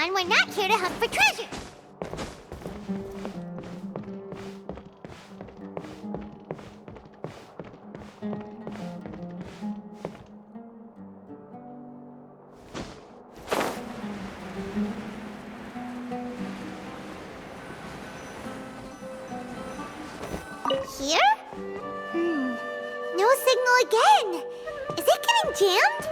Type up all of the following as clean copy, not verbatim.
Archon, we're not here to hunt for treasure. Here? No signal again. Is it getting jammed?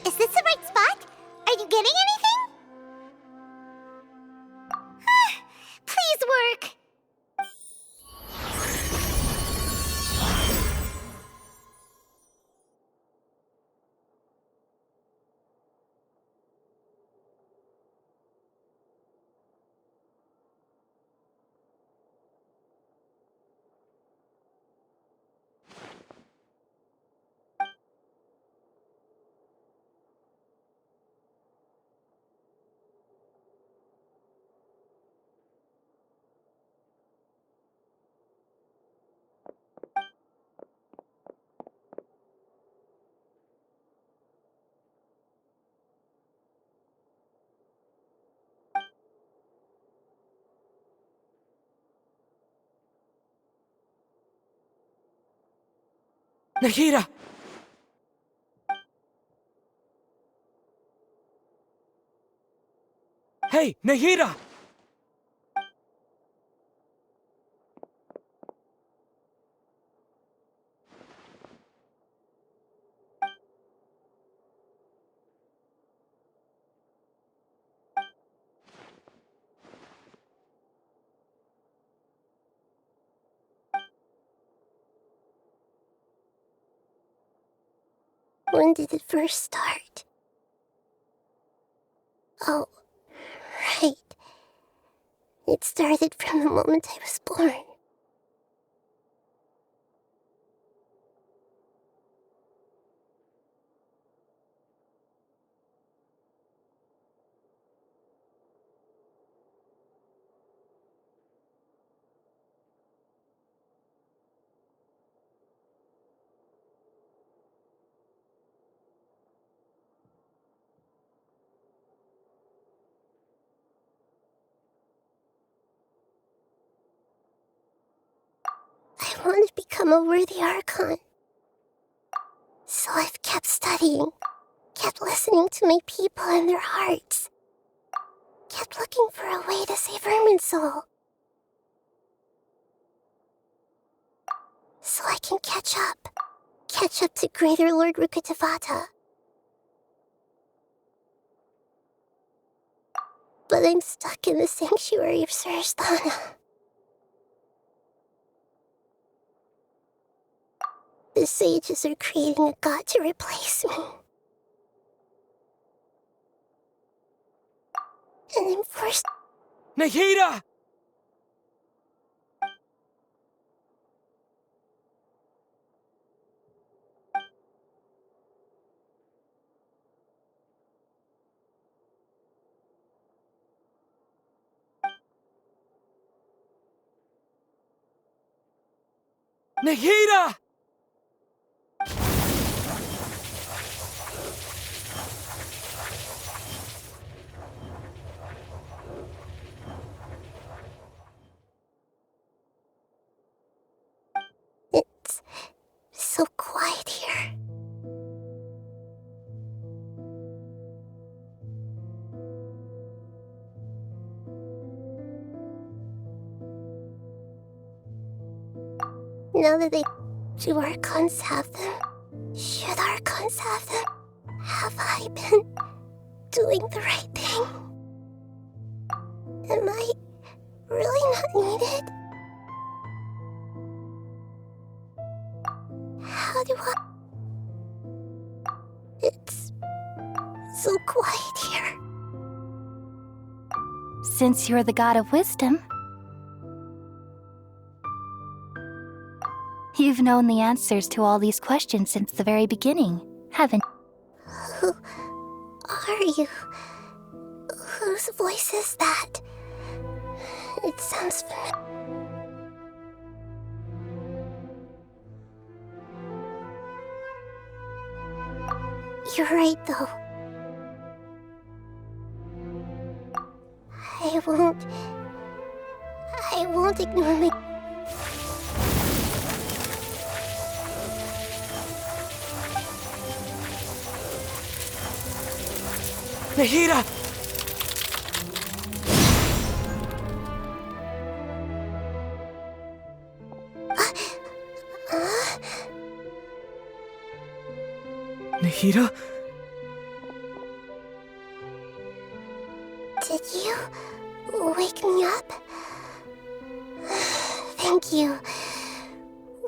Is this the right spot? Are you getting anything? Please work. Nahida! Hey, Nahida! When did it first start? Oh, right. It started from the moment I was born. I want to become a worthy Archon. So I've kept studying, kept listening to my people and their hearts, kept looking for a way to save Irminsul. So I can catch up to Greater Lord Rukkhadevata. But I'm stuck in the sanctuary of Sarasthana. The sages are creating a god to replace me. And I'm forced... Nahida! Nahida! It's so quiet here. Now that do Archons have them? Should Archons have them? Have I been doing the right thing? Am I really not needed? How do I... It's so quiet here. Since you're the god of wisdom, you've known the answers to all these questions since the very beginning, haven't you? Who are you? Whose voice is that? It sounds familiar. You're right, though. I won't ignore my... Nahida! Nahida? Did you wake me up? Thank you.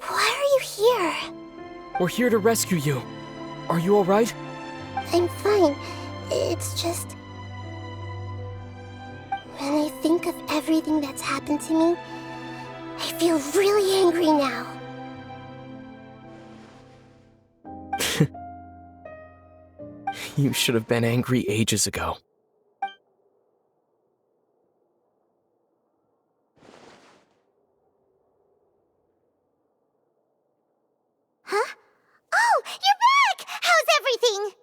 Why are you here? We're here to rescue you. Are you alright? I'm fine. It's just... when I think of everything that's happened to me, I feel really angry now. You should have been angry ages ago. Huh? Oh, you're back! How's everything?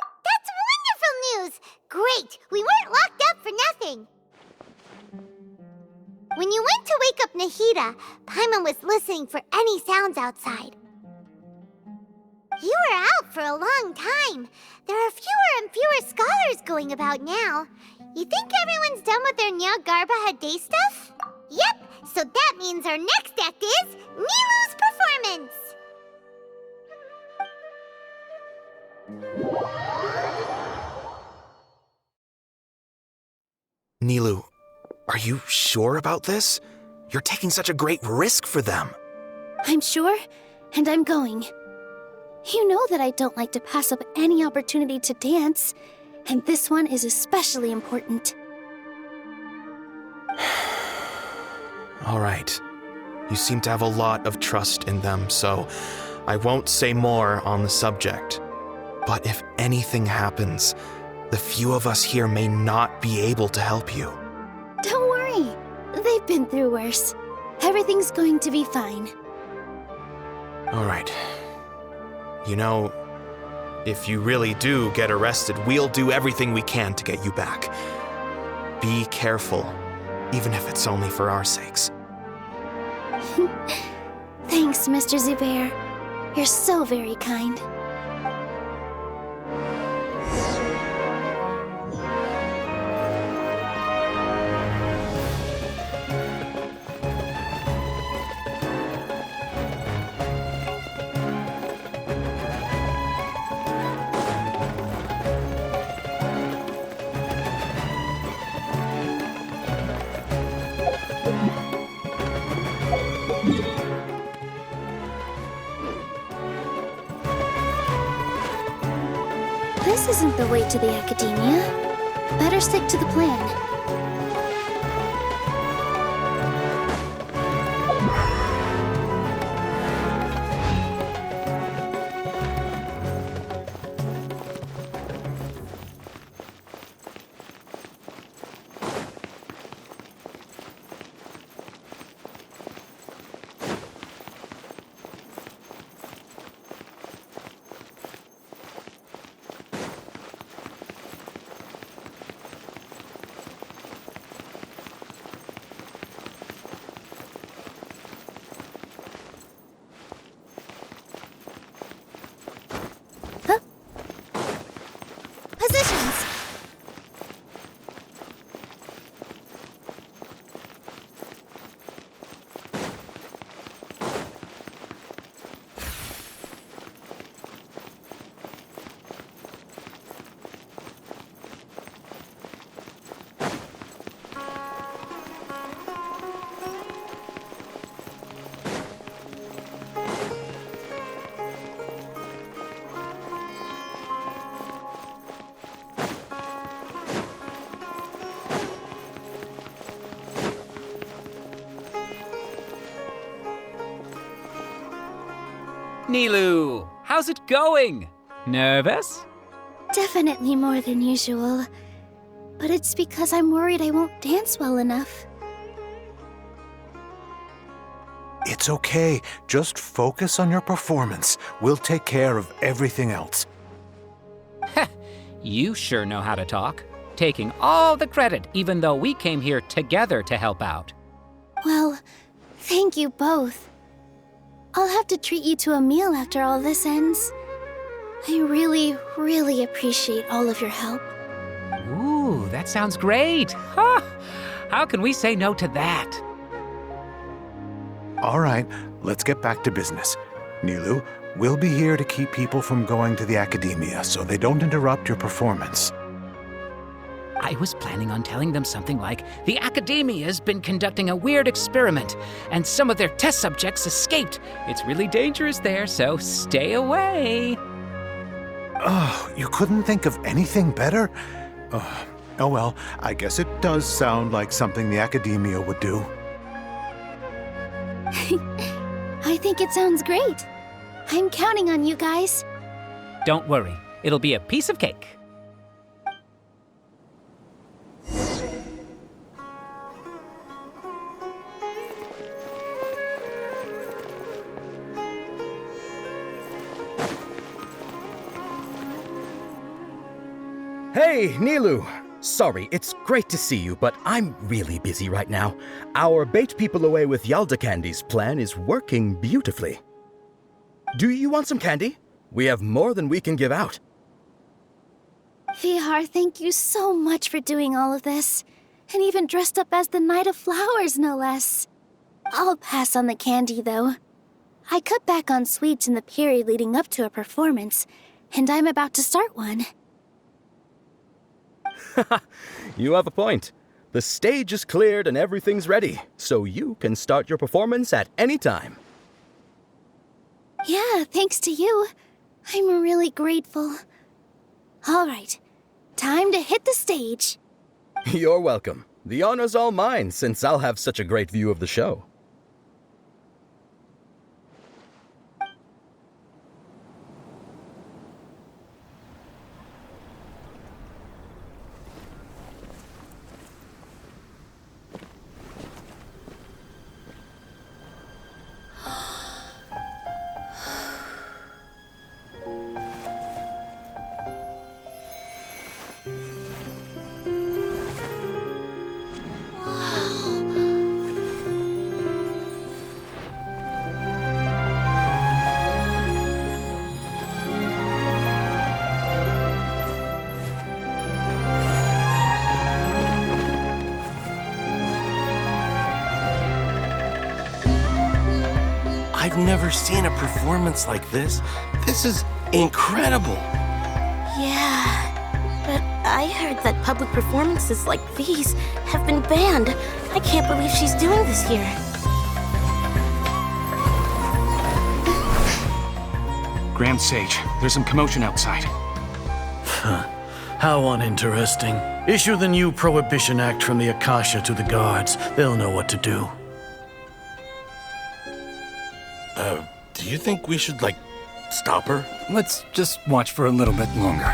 That's wonderful news! Great! We weren't locked up for nothing! When you went to wake up Nahida, Paimon was listening for any sounds outside. You were out for a long time. There are fewer and fewer scholars going about now. You think everyone's done with their Nya Garba Hade stuff? Yep, so that means our next act is Nilou's performance! Nilou, are you sure about this? You're taking such a great risk for them. I'm sure, and I'm going. You know that I don't like to pass up any opportunity to dance, and this one is especially important. All right. You seem to have a lot of trust in them, so I won't say more on the subject. But if anything happens, the few of us here may not be able to help you. Don't worry. They've been through worse. Everything's going to be fine. All right. You know, if you really do get arrested, we'll do everything we can to get you back. Be careful, even if it's only for our sakes. Thanks, Mr. Zubair. You're so very kind. This isn't the way to the academia. Better stick to the plan. Nilu, how's it going? Nervous? Definitely more than usual. But it's because I'm worried I won't dance well enough. It's okay. Just focus on your performance. We'll take care of everything else. You sure know how to talk. Taking all the credit, even though we came here together to help out. Well, thank you both. I'll have to treat you to a meal after all this ends. I really, really appreciate all of your help. Ooh, that sounds great. Huh? How can we say no to that? All right, let's get back to business. Nilu, we'll be here to keep people from going to the academia so they don't interrupt your performance. I was planning on telling them something like, the Academia's been conducting a weird experiment, and some of their test subjects escaped. It's really dangerous there, so stay away. Oh, you couldn't think of anything better? Oh well, I guess it does sound like something the academia would do. I think it sounds great. I'm counting on you guys. Don't worry, it'll be a piece of cake. Hey, Nilu! Sorry, it's great to see you, but I'm really busy right now. Our Bait People Away with Yalda Candies plan is working beautifully. Do you want some candy? We have more than we can give out. Vihar, thank you so much for doing all of this. And even dressed up as the Knight of Flowers, no less. I'll pass on the candy, though. I cut back on sweets in the period leading up to a performance, and I'm about to start one. You have a point. The stage is cleared and everything's ready, so you can start your performance at any time. Yeah, thanks to you. I'm really grateful. All right, time to hit the stage. You're welcome. The honor's all mine, since I'll have such a great view of the show. I've never seen a performance like this. This is incredible. Yeah, but I heard that public performances like these have been banned. I can't believe she's doing this here. Grand Sage, there's some commotion outside. How uninteresting. Issue the new Prohibition Act from the Akasha to the guards. They'll know what to do. Do you think we should, stop her? Let's just watch for a little bit longer.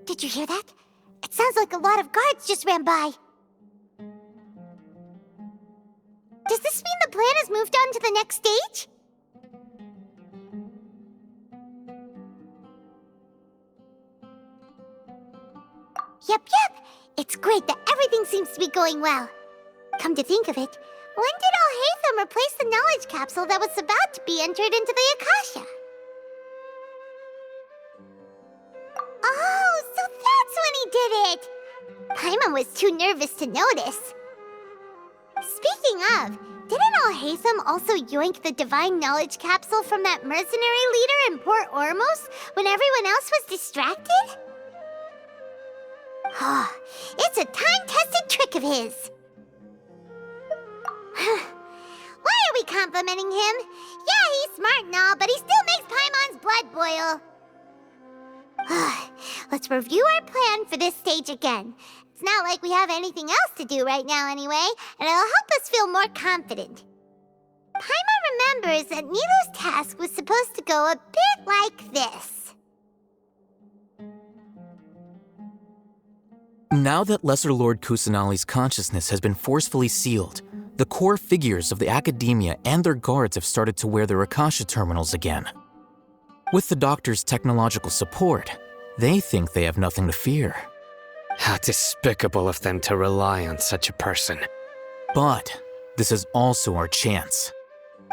Did you hear that? It sounds like a lot of guards just ran by. Does this mean the plan has moved on to the next stage? Yep. It's great that everything seems to be going well. Come to think of it, when did Al-Haytham replace the knowledge capsule that was about to be entered into the Akasha? Oh, so that's when he did it! Paimon was too nervous to notice. Speaking of, didn't Al-Haytham also yoink the divine knowledge capsule from that mercenary leader in Port Ormos when everyone else was distracted? Oh, it's a time-tested trick of his. Why are we complimenting him? Yeah, he's smart and all, but he still makes Paimon's blood boil. Let's review our plan for this stage again. It's not like we have anything else to do right now anyway, and it'll help us feel more confident. Paimon remembers that Nilou's task was supposed to go a bit like this. Now that Lesser Lord Kusanali's consciousness has been forcefully sealed, the core figures of the academia and their guards have started to wear their Akasha terminals again. With the doctor's technological support, they think they have nothing to fear. How despicable of them to rely on such a person. But this is also our chance.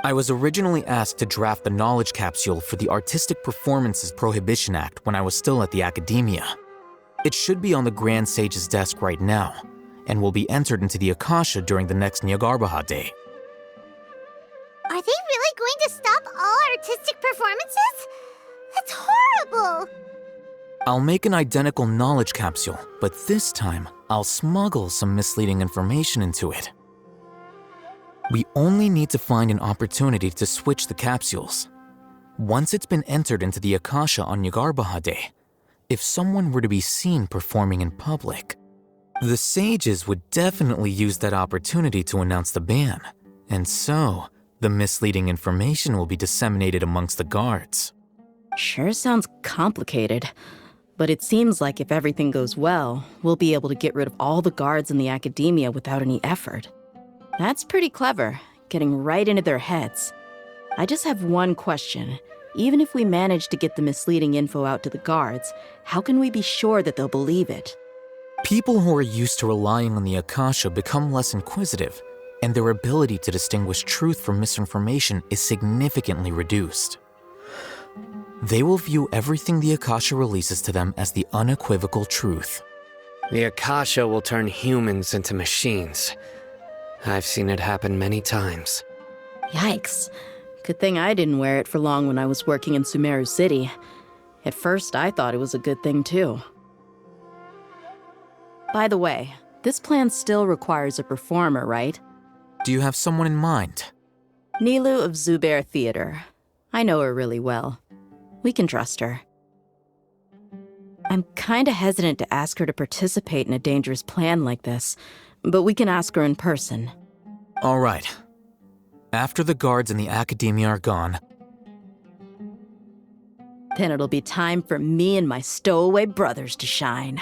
I was originally asked to draft the knowledge capsule for the Artistic Performances Prohibition Act when I was still at the academia. It should be on the Grand Sage's desk right now, and will be entered into the Akasha during the next Nyargarbaha Day. Are they really going to stop all artistic performances? That's horrible! I'll make an identical knowledge capsule, but this time I'll smuggle some misleading information into it. We only need to find an opportunity to switch the capsules. Once it's been entered into the Akasha on Nyargarbaha Day, if someone were to be seen performing in public, the sages would definitely use that opportunity to announce the ban, and so the misleading information will be disseminated amongst the guards. Sure sounds complicated, but it seems like if everything goes well, we'll be able to get rid of all the guards in the academia without any effort. That's pretty clever, getting right into their heads. I just have one question. Even if we manage to get the misleading info out to the guards, how can we be sure that they'll believe it? People who are used to relying on the Akasha become less inquisitive, and their ability to distinguish truth from misinformation is significantly reduced. They will view everything the Akasha releases to them as the unequivocal truth. The Akasha will turn humans into machines. I've seen it happen many times. Yikes. Good thing I didn't wear it for long when I was working in Sumeru City. At first, I thought it was a good thing too. By the way, this plan still requires a performer, right? Do you have someone in mind? Nilou of Zubair Theater. I know her really well. We can trust her. I'm kinda hesitant to ask her to participate in a dangerous plan like this, but we can ask her in person. All right. After the guards in the academia are gone, then it'll be time for me and my stowaway brothers to shine.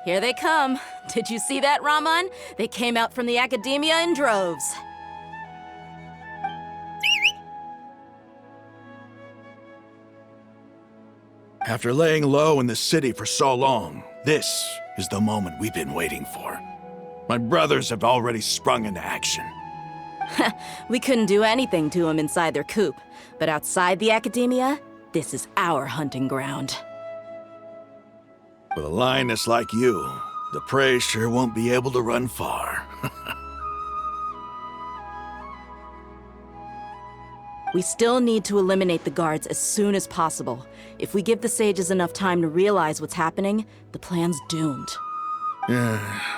Here they come. Did you see that, Raman? They came out from the academia in droves. After laying low in the city for so long, this is the moment we've been waiting for. My brothers have already sprung into action. We couldn't do anything to them inside their coop, but outside the academia, this is our hunting ground. With a lioness like you, the prey sure won't be able to run far. We still need to eliminate the guards as soon as possible. If we give the sages enough time to realize what's happening, the plan's doomed.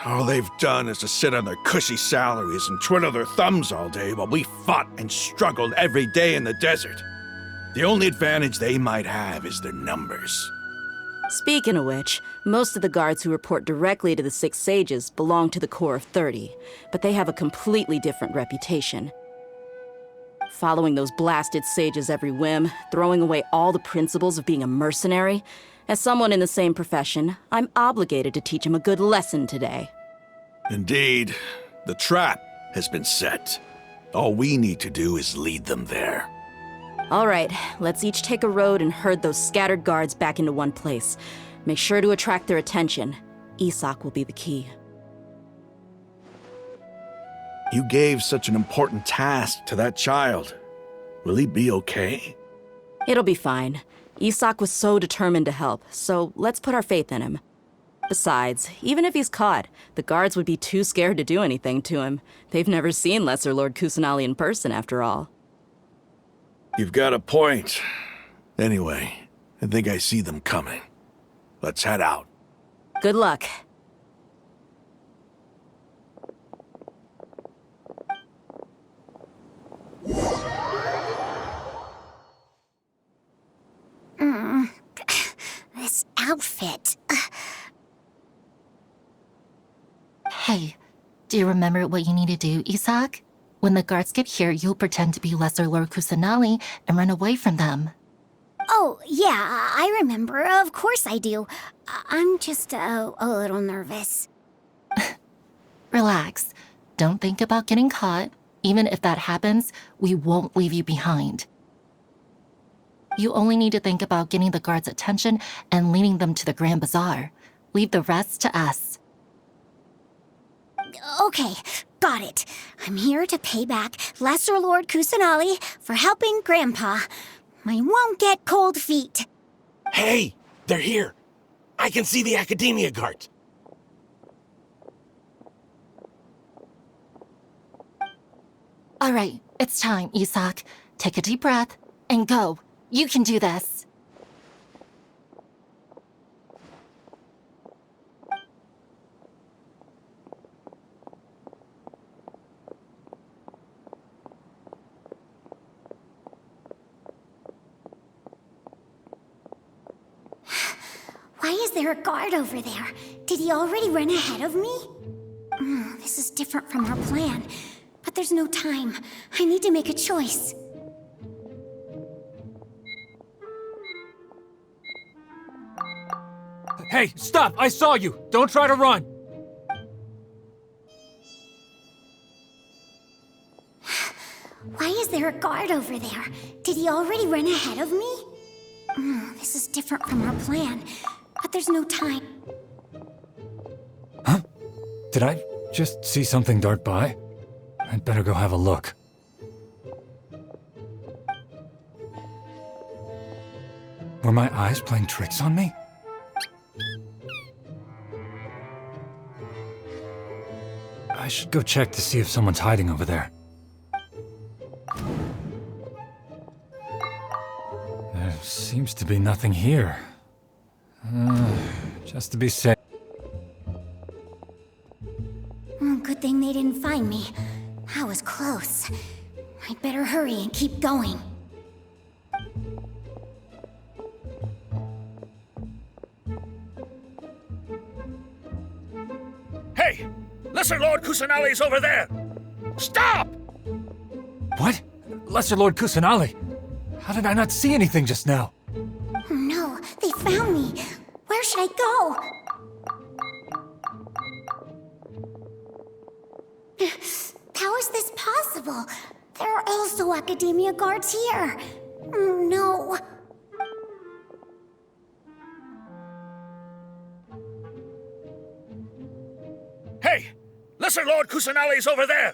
All they've done is to sit on their cushy salaries and twiddle their thumbs all day while we fought and struggled every day in the desert. The only advantage they might have is their numbers. Speaking of which, most of the guards who report directly to the Six Sages belong to the Corps of 30, but they have a completely different reputation. Following those blasted sages every whim, throwing away all the principles of being a mercenary. As someone in the same profession, I'm obligated to teach him a good lesson today. Indeed, the trap has been set. All we need to do is lead them there. All right, let's each take a road and herd those scattered guards back into one place. Make sure to attract their attention. Isak will be the key. You gave such an important task to that child. Will he be okay? It'll be fine. Isak was so determined to help, so let's put our faith in him. Besides, even if he's caught, the guards would be too scared to do anything to him. They've never seen Lesser Lord Kusanali in person, after all. You've got a point. Anyway, I think I see them coming. Let's head out. Good luck. This outfit. Hey, do you remember what you need to do, Isak? When the guards get here, you'll pretend to be Lesser Lord Kusanali and run away from them. Oh, yeah, I remember. Of course I do. I'm just a little nervous. Relax. Don't think about getting caught. Even if that happens, we won't leave you behind. You only need to think about getting the guards' attention and leading them to the Grand Bazaar. Leave the rest to us. Okay, got it. I'm here to pay back Lesser Lord Kusanali for helping Grandpa. I won't get cold feet. Hey, they're here. I can see the Academia guards. All right, it's time, Isak. Take a deep breath and go. You can do this. Why is there a guard over there? Did he already run ahead of me? This is different from our plan. But there's no time. I need to make a choice. Hey, stop! I saw you! Don't try to run! Why is there a guard over there? Did he already run ahead of me? This is different from our plan. But there's no time. Huh? Did I just see something dart by? I'd better go have a look. Were my eyes playing tricks on me? I should go check to see if someone's hiding over there. There seems to be nothing here. Just to be safe. Good thing they didn't find me. That was close. I'd better hurry and keep going. Hey! Lesser Lord Kusanali's over there! Stop! What? Lesser Lord Kusanali? How did I not see anything just now? Oh no, they found me. Where should I go? How is this possible? There are also Academia guards here. No. Hey! Lesser Lord Kusanali's over there!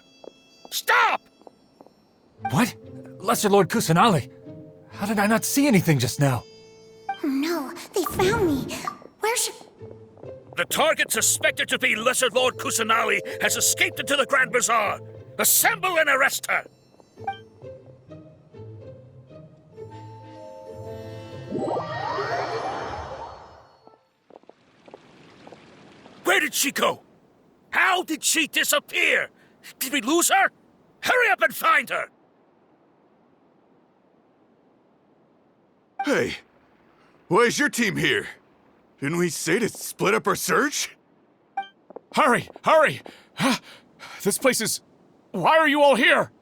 Stop! What? Lesser Lord Kusanali? How did I not see anything just now? Oh no, they found me. Where should... The target suspected to be Lesser Lord Kusanali has escaped into the Grand Bazaar. Assemble and arrest her! Where did she go? How did she disappear? Did we lose her? Hurry up and find her! Hey, why is your team here? Didn't we say to split up our search? Hurry! Hurry! This place is... Why are you all here?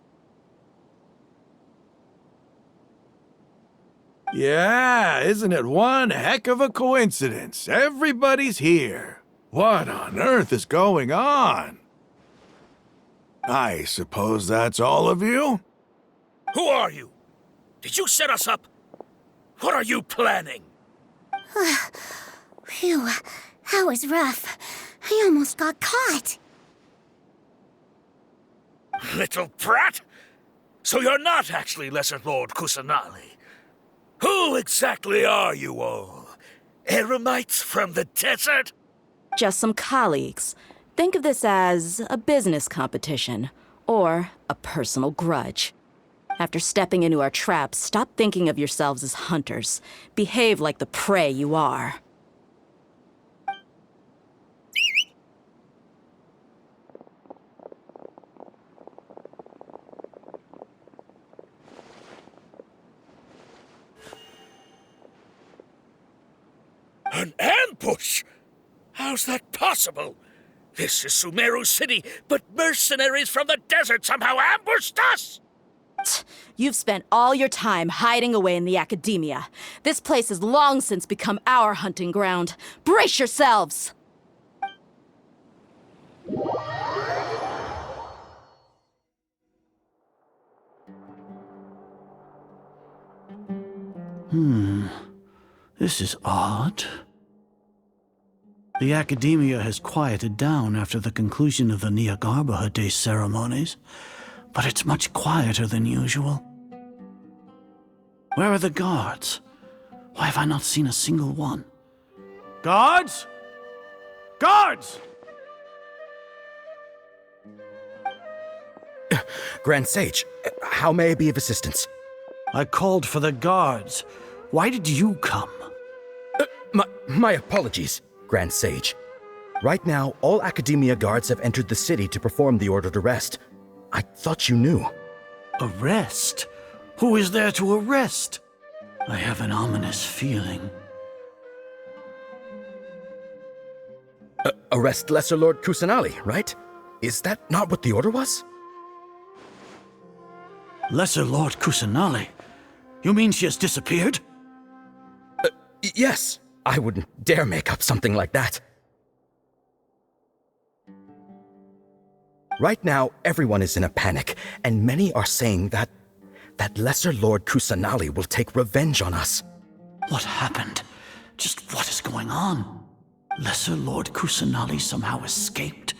Yeah, isn't it one heck of a coincidence? Everybody's here. What on earth is going on? I suppose that's all of you? Who are you? Did you set us up? What are you planning? Phew, that was rough. I almost got caught. Little brat? So you're not actually Lesser Lord Kusanali. Who exactly are you all? Eremites from the desert? Just some colleagues. Think of this as a business competition, or a personal grudge. After stepping into our traps, stop thinking of yourselves as hunters. Behave like the prey you are. An ambush? How's that possible? This is Sumeru City, but mercenaries from the desert somehow ambushed us! You've spent all your time hiding away in the academia. This place has long since become our hunting ground. Brace yourselves! This is odd. The academia has quieted down after the conclusion of the Niagarbaha Day ceremonies, but it's much quieter than usual. Where are the guards? Why have I not seen a single one? Guards? Guards! Grand Sage, how may I be of assistance? I called for the guards. Why did you come? My apologies, Grand Sage. Right now, all Academia guards have entered the city to perform the ordered arrest. I thought you knew. Arrest? Who is there to arrest? I have an ominous feeling. Arrest Lesser Lord Kusanali, right? Is that not what the order was? Lesser Lord Kusanali? You mean she has disappeared? Yes. I wouldn't dare make up something like that. Right now, everyone is in a panic, and many are saying that Lesser Lord Kusanali will take revenge on us. What happened? Just what is going on? Lesser Lord Kusanali somehow escaped?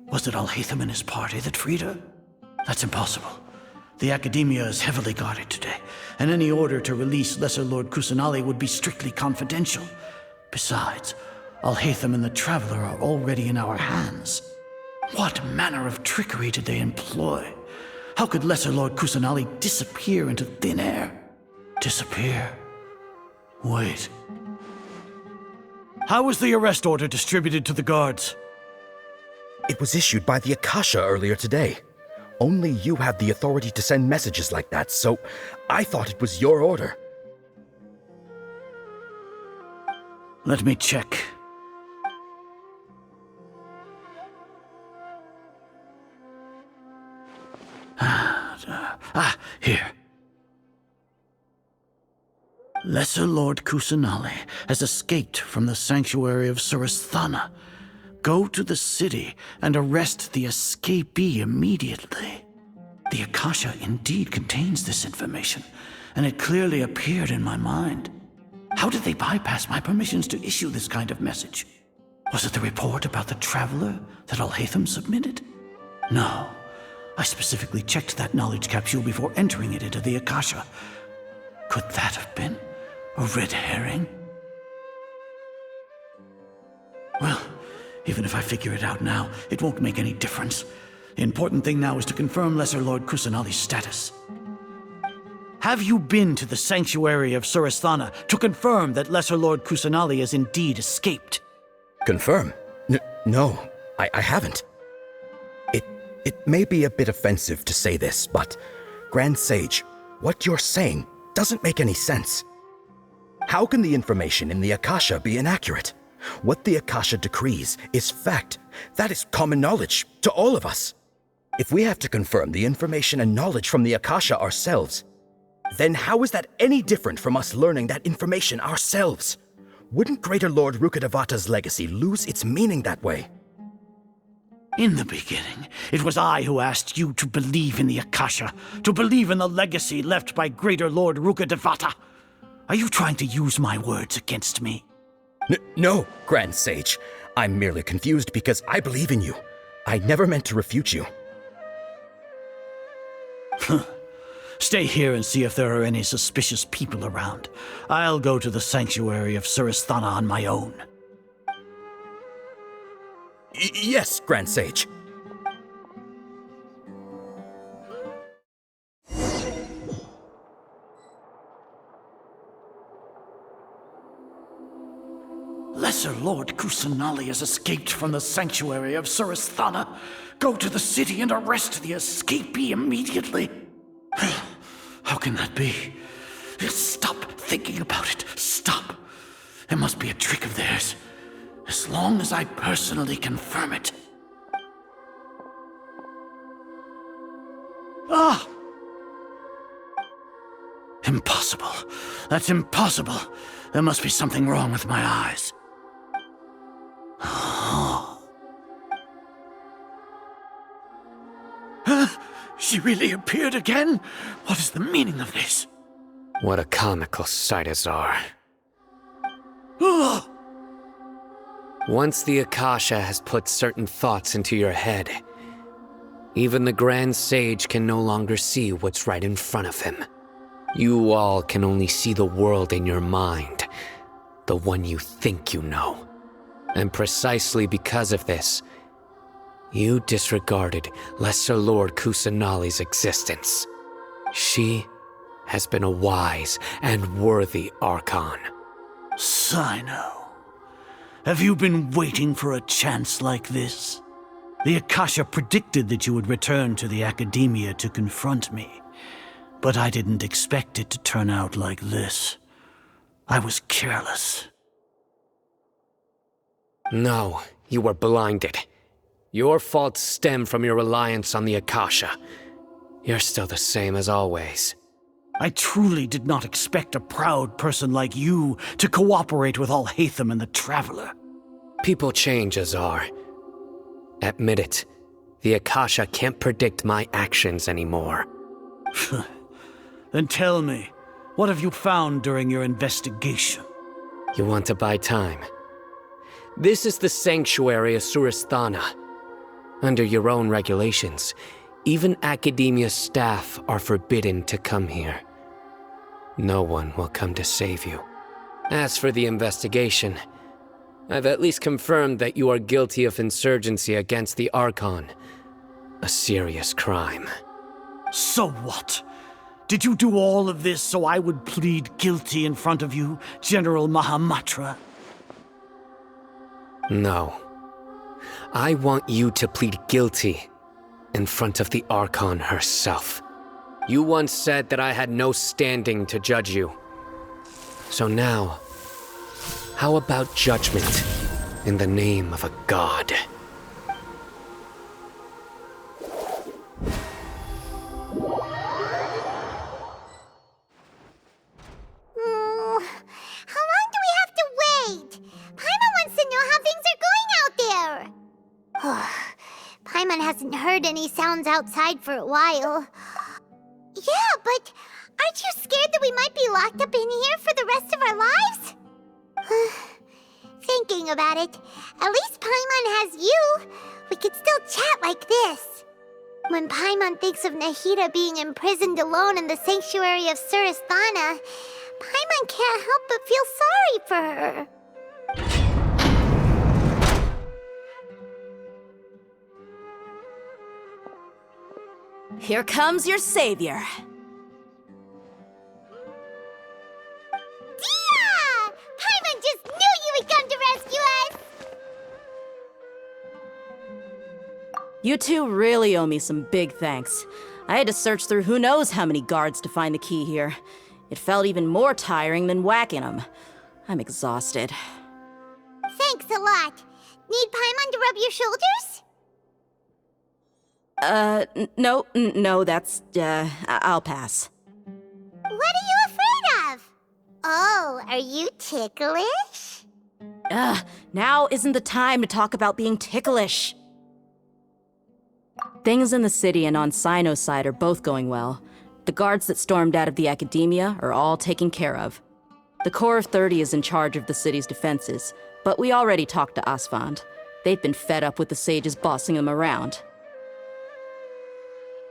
Was it Alhaitham and his party that freed her? That's impossible. The Academia is heavily guarded today, and any order to release Lesser Lord Kusanali would be strictly confidential. Besides, Alhaitham and the Traveler are already in our hands. What manner of trickery did they employ? How could Lesser Lord Kusanali disappear into thin air? Disappear? Wait. How was the arrest order distributed to the guards? It was issued by the Akasha earlier today. Only you have the authority to send messages like that, so I thought it was your order. Let me check. Here. Lesser Lord Kusanali has escaped from the sanctuary of Surasthana. Go to the city and arrest the escapee immediately. The Akasha indeed contains this information, and it clearly appeared in my mind. How did they bypass my permissions to issue this kind of message? Was it the report about the Traveler that Alhaitham submitted? No. I specifically checked that knowledge capsule before entering it into the Akasha. Could that have been a red herring? Well, even if I figure it out now, it won't make any difference. The important thing now is to confirm Lesser Lord Kusanali's status. Have you been to the sanctuary of Surasthana to confirm that Lesser Lord Kusanali has indeed escaped? Confirm? No, I haven't. It may be a bit offensive to say this, but Grand Sage, what you're saying doesn't make any sense. How can the information in the Akasha be inaccurate? What the Akasha decrees is fact. That is common knowledge to all of us. If we have to confirm the information and knowledge from the Akasha ourselves, then how is that any different from us learning that information ourselves? Wouldn't Greater Lord Rukkhadevata's legacy lose its meaning that way? In the beginning, it was I who asked you to believe in the Akasha, to believe in the legacy left by Greater Lord Rukkhadevata. Are you trying to use my words against me? No, Grand Sage. I'm merely confused because I believe in you. I never meant to refute you. Stay here and see if there are any suspicious people around. I'll go to the sanctuary of Surasthana on my own. Yes, Grand Sage. Lesser Lord Kusanali has escaped from the sanctuary of Surasthana. Go to the city and arrest the escapee immediately. How can that be? Stop thinking about it. Stop. It must be a trick of theirs. As long as I personally confirm it. Ah! Impossible. That's impossible. There must be something wrong with my eyes. She really appeared again? What is the meaning of this? What a comical sight, Azar. Once the Akasha has put certain thoughts into your head, even the Grand Sage can no longer see what's right in front of him. You all can only see the world in your mind, the one you think you know. And precisely because of this, you disregarded Lesser Lord Kusanali's existence. She has been a wise and worthy Archon. Sino, have you been waiting for a chance like this? The Akasha predicted that you would return to the Academia to confront me, but I didn't expect it to turn out like this. I was careless. No, you were blinded. Your faults stem from your reliance on the Akasha. You're still the same as always. I truly did not expect a proud person like you to cooperate with Alhaitham and the Traveler. People change, Azar. Admit it. The Akasha can't predict my actions anymore. Then tell me, what have you found during your investigation? You want to buy time? This is the sanctuary of Surasthana. Under your own regulations, even Academia staff are forbidden to come here. No one will come to save you. As for the investigation, I've at least confirmed that you are guilty of insurgency against the Archon. A serious crime. So what? Did you do all of this so I would plead guilty in front of you, General Mahamatra? No. I want you to plead guilty in front of the Archon herself. You once said that I had no standing to judge you. So now, how about judgment in the name of a god? How long do we have to wait? Paimon wants to know how things are going out there. Paimon hasn't heard any sounds outside for a while. Yeah, but aren't you scared that we might be locked up in here for the rest of our lives? Thinking about it, at least Paimon has you. We could still chat like this. When Paimon thinks of Nahida being imprisoned alone in the sanctuary of Surasthana, Paimon can't help but feel sorry for her. Here comes your savior. Dia! Paimon just knew you would come to rescue us! You two really owe me some big thanks. I had to search through who knows how many guards to find the key here. It felt even more tiring than whacking them. I'm exhausted. Thanks a lot. Need Paimon to rub your shoulders? No, that's, I'll pass. What are you afraid of? Oh, are you ticklish? Now isn't the time to talk about being ticklish. Things in the city and on Sino's side are both going well. The guards that stormed out of the academia are all taken care of. The Corps of 30 is in charge of the city's defenses, but we already talked to Asfand. They've been fed up with the sages bossing them around.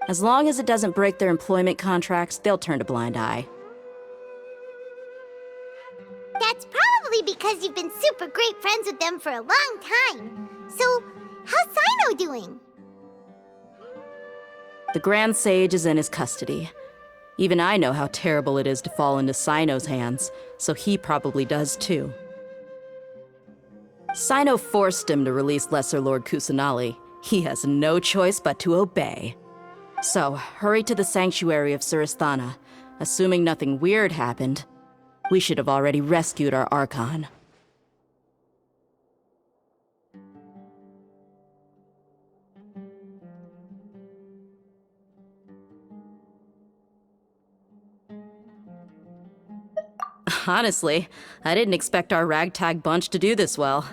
As long as it doesn't break their employment contracts, they'll turn a blind eye. That's probably because you've been super great friends with them for a long time. So, how's Sino doing? The Grand Sage is in his custody. Even I know how terrible it is to fall into Sino's hands, so he probably does too. Sino forced him to release Lesser Lord Kusanali. He has no choice but to obey. So, hurry to the sanctuary of Surasthana. Assuming nothing weird happened, we should have already rescued our Archon. Honestly, I didn't expect our ragtag bunch to do this well.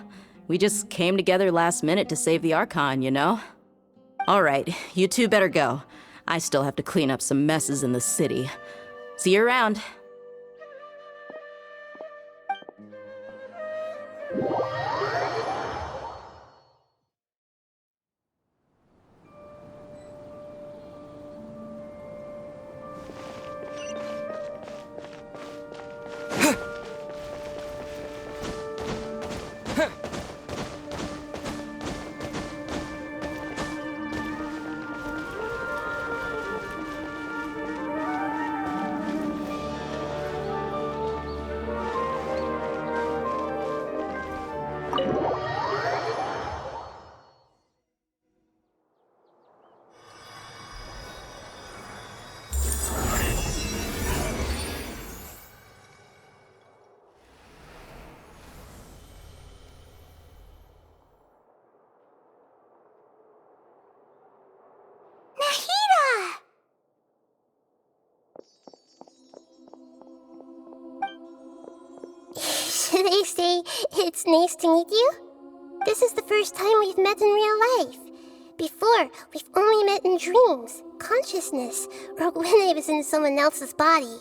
We just came together last minute to save the Archon, you know? Alright, you two better go. I still have to clean up some messes in the city. See you around. Nahida! Should I say it's nice to meet you? This is the first time we've met in real life. Before, we've only met in dreams, consciousness, or when I was in someone else's body.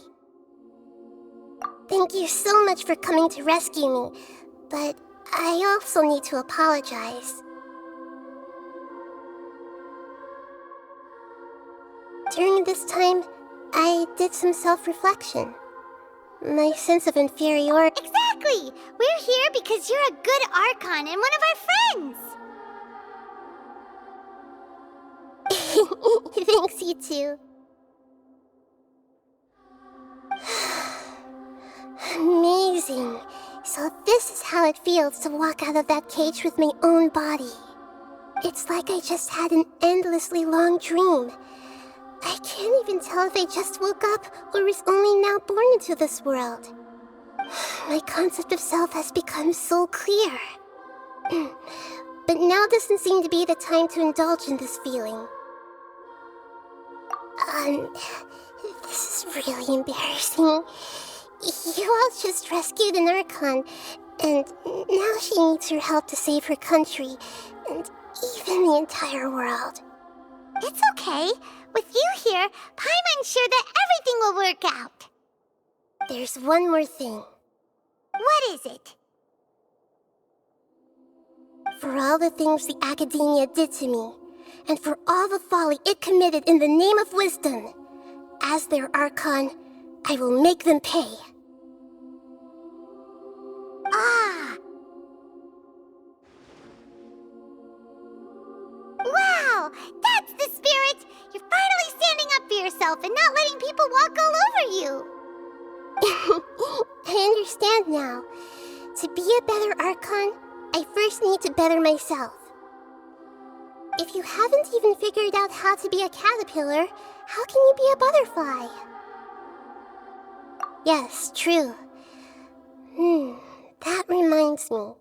Thank you so much for coming to rescue me, but I also need to apologize. During this time, I did some self-reflection. My sense of inferiority— Exactly! We're here because you're a good Archon and one of our friends! Thanks, you too. Amazing. So this is how it feels to walk out of that cage with my own body. It's like I just had an endlessly long dream. I can't even tell if I just woke up or was only now born into this world. My concept of self has become so clear. But now doesn't seem to be the time to indulge in this feeling. This is really embarrassing. You all just rescued an Archon, and now she needs your help to save her country, and even the entire world. It's okay. With you here, Paimon's sure that everything will work out. There's one more thing. What is it? For all the things the Academia did to me, and for all the folly it committed in the name of wisdom, as their Archon, I will make them pay. Ah! Wow! That's the spirit! You're finally standing up for yourself and not letting people walk all over you! I understand now. To be a better Archon, I first need to better myself. If you haven't even figured out how to be a caterpillar, how can you be a butterfly? Yes, true. That reminds me.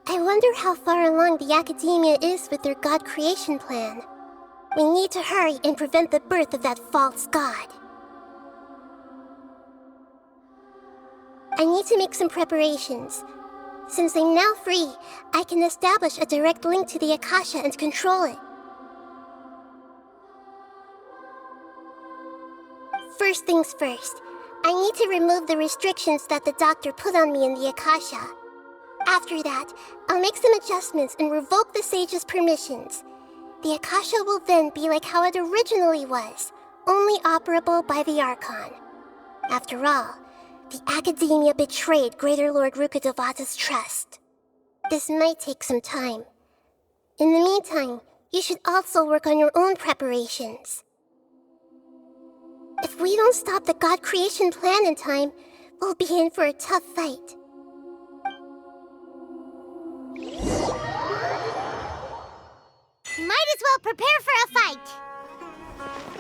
I wonder how far along the Academia is with their god creation plan. We need to hurry and prevent the birth of that false god. I need to make some preparations. Since I'm now free, I can establish a direct link to the Akasha and control it. First things first, I need to remove the restrictions that the doctor put on me in the Akasha. After that, I'll make some adjustments and revoke the sage's permissions. The Akasha will then be like how it originally was, only operable by the Archon. After all, the Academia betrayed Greater Lord Rukkhadevata's trust. This might take some time. In the meantime, you should also work on your own preparations. If we don't stop the God creation plan in time, we'll be in for a tough fight. Might as well prepare for a fight.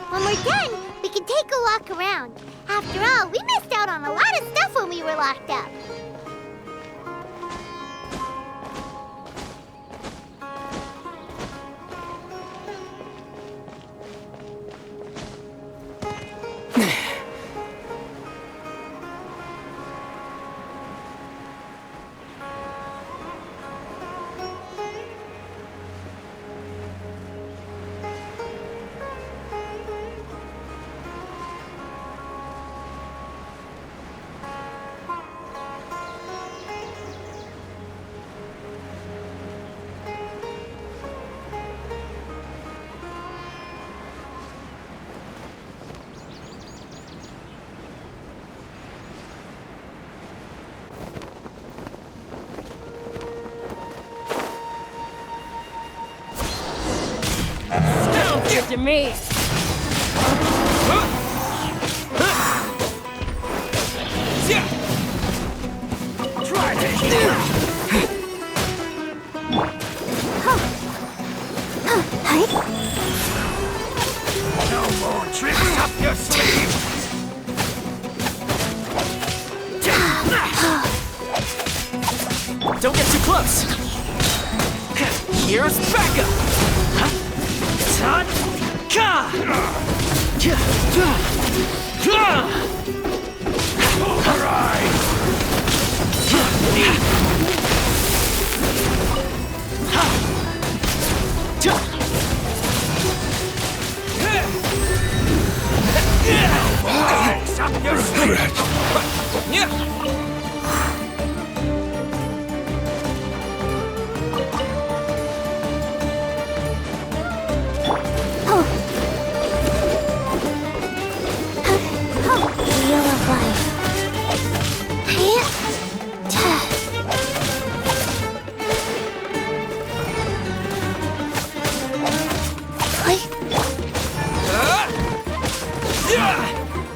When we're done, we can take a walk around. After all, we missed out on a lot of stuff when we were locked up. To me. Try this. No more tricks up your sleeve. Don't get too close. Here's backup.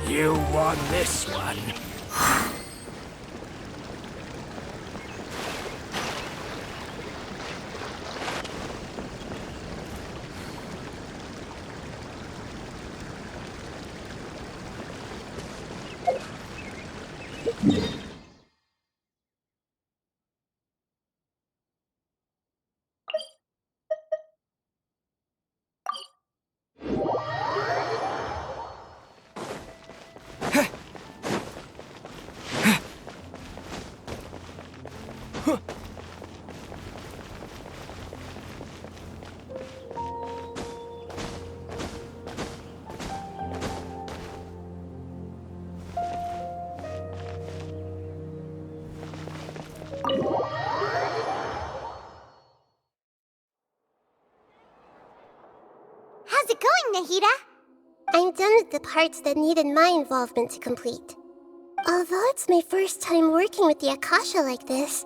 You won this one. How's it going, Nahida? I'm done with the parts that needed my involvement to complete. Although it's my first time working with the Akasha like this,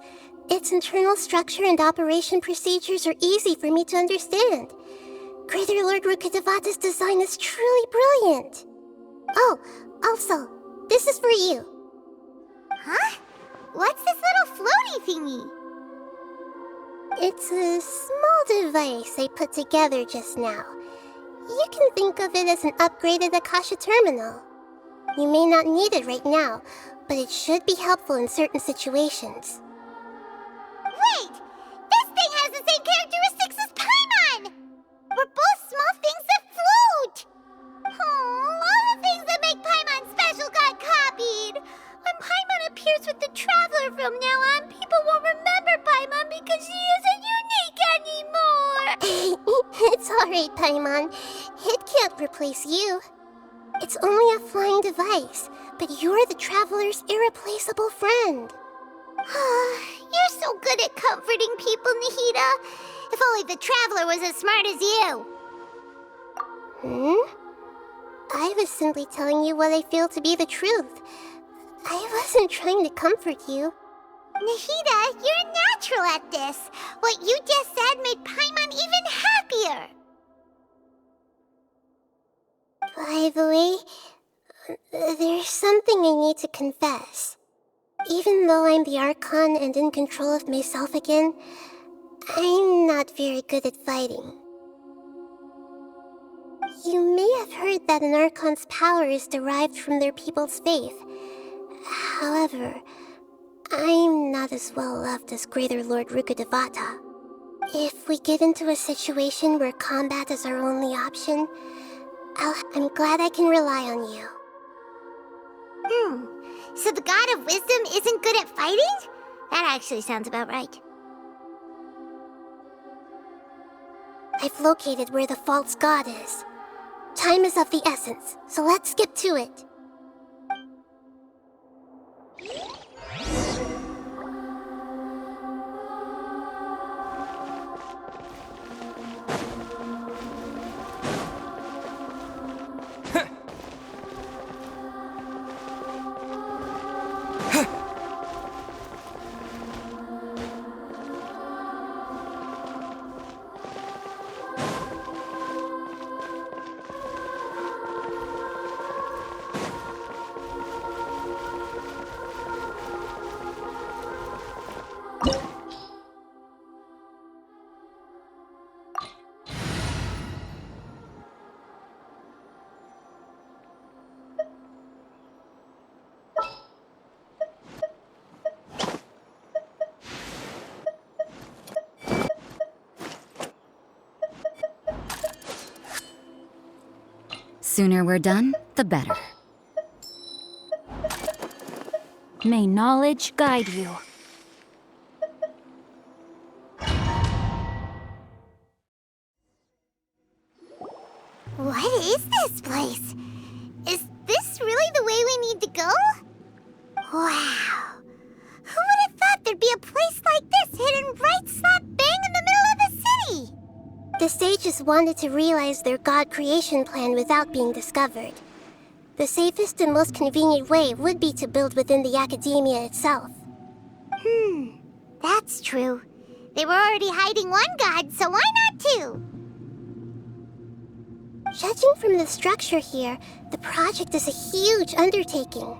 its internal structure and operation procedures are easy for me to understand. Greater Lord Rukkhadevata's design is truly brilliant. Oh, also, this is for you. Huh? What's this little floaty thingy? It's a small device I put together just now. You can think of it as an upgraded Akasha terminal. You may not need it right now, but it should be helpful in certain situations. Wait! This thing has the same characteristics as Paimon! We're both small things that float! Oh, all the things that make Paimon special got copied! When Paimon appears with the Traveler from now on, people won't remember Paimon because she isn't unique anymore! It's alright, Paimon. It can't replace you. It's It's only a flying device, but you're the traveler's irreplaceable friend. You're so good at comforting people, Nahida. If only the traveler was as smart as you. I was simply telling you what I feel to be the truth. I wasn't trying to comfort you. Nahida, you're natural at this. What you just said made Paimon even happier. By the way, there's something I need to confess. Even though I'm the Archon and in control of myself again, I'm not very good at fighting. You may have heard that an Archon's power is derived from their people's faith. However, I'm not as well loved as Greater Lord Rukkhadevata. If we get into a situation where combat is our only option, I'm glad I can rely on you. So the God of Wisdom isn't good at fighting? That actually sounds about right. I've located where the false god is. Time is of the essence, so let's skip to it. Sooner we're done, the better. May knowledge guide you. What is this place? Is this really the way we need to go? Wow. Who would have thought there'd be a place like this hidden right slap bang in the middle of the city? The sages wanted to realize their god creation plan without being discovered. The safest and most convenient way would be to build within the academia itself. That's true. They were already hiding one god, so why not two? Judging from the structure here, the project is a huge undertaking.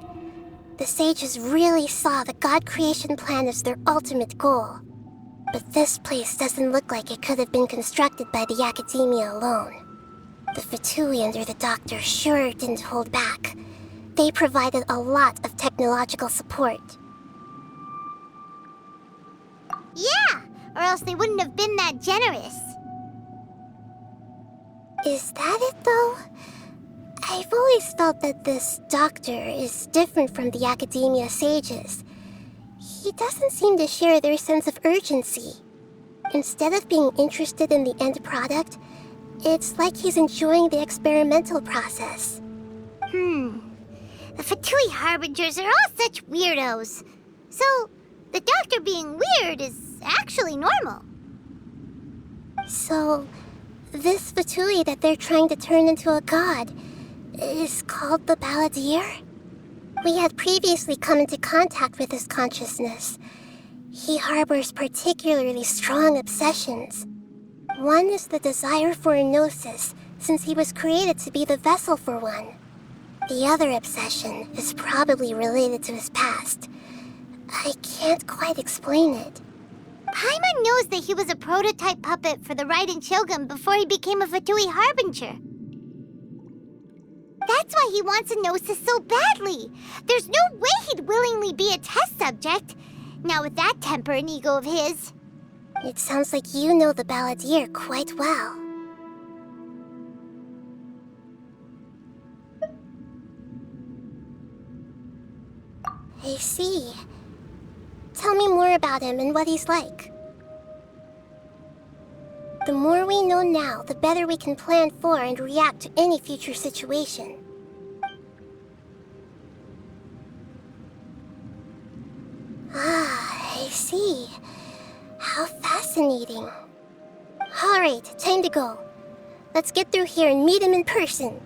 The sages really saw the god creation plan as their ultimate goal. But this place doesn't look like it could have been constructed by the academia alone. The Fatui under the Doctor sure didn't hold back. They provided a lot of technological support. Yeah, or else they wouldn't have been that generous. Is that it, though? I've always felt that this Doctor is different from the academia sages. He doesn't seem to share their sense of urgency. Instead of being interested in the end product, it's like he's enjoying the experimental process. The Fatui Harbingers are all such weirdos. So, the Doctor being weird is actually normal. So, this Fatui that they're trying to turn into a god is called the Balladeer? We had previously come into contact with his consciousness. He harbors particularly strong obsessions. One is the desire for a gnosis, since he was created to be the vessel for one. The other obsession is probably related to his past. I can't quite explain it. Paimon knows that he was a prototype puppet for the Raiden Shogun before he became a Fatui Harbinger. That's why he wants a gnosis so badly. There's no way he'd willingly be a test subject. Now with that temper and ego of his. It sounds like you know the Balladeer quite well. I see. Tell me more about him and what he's like. The more we know now, the better we can plan for and react to any future situation. Ah, I see. How fascinating. Alright, time to go. Let's get through here and meet him in person.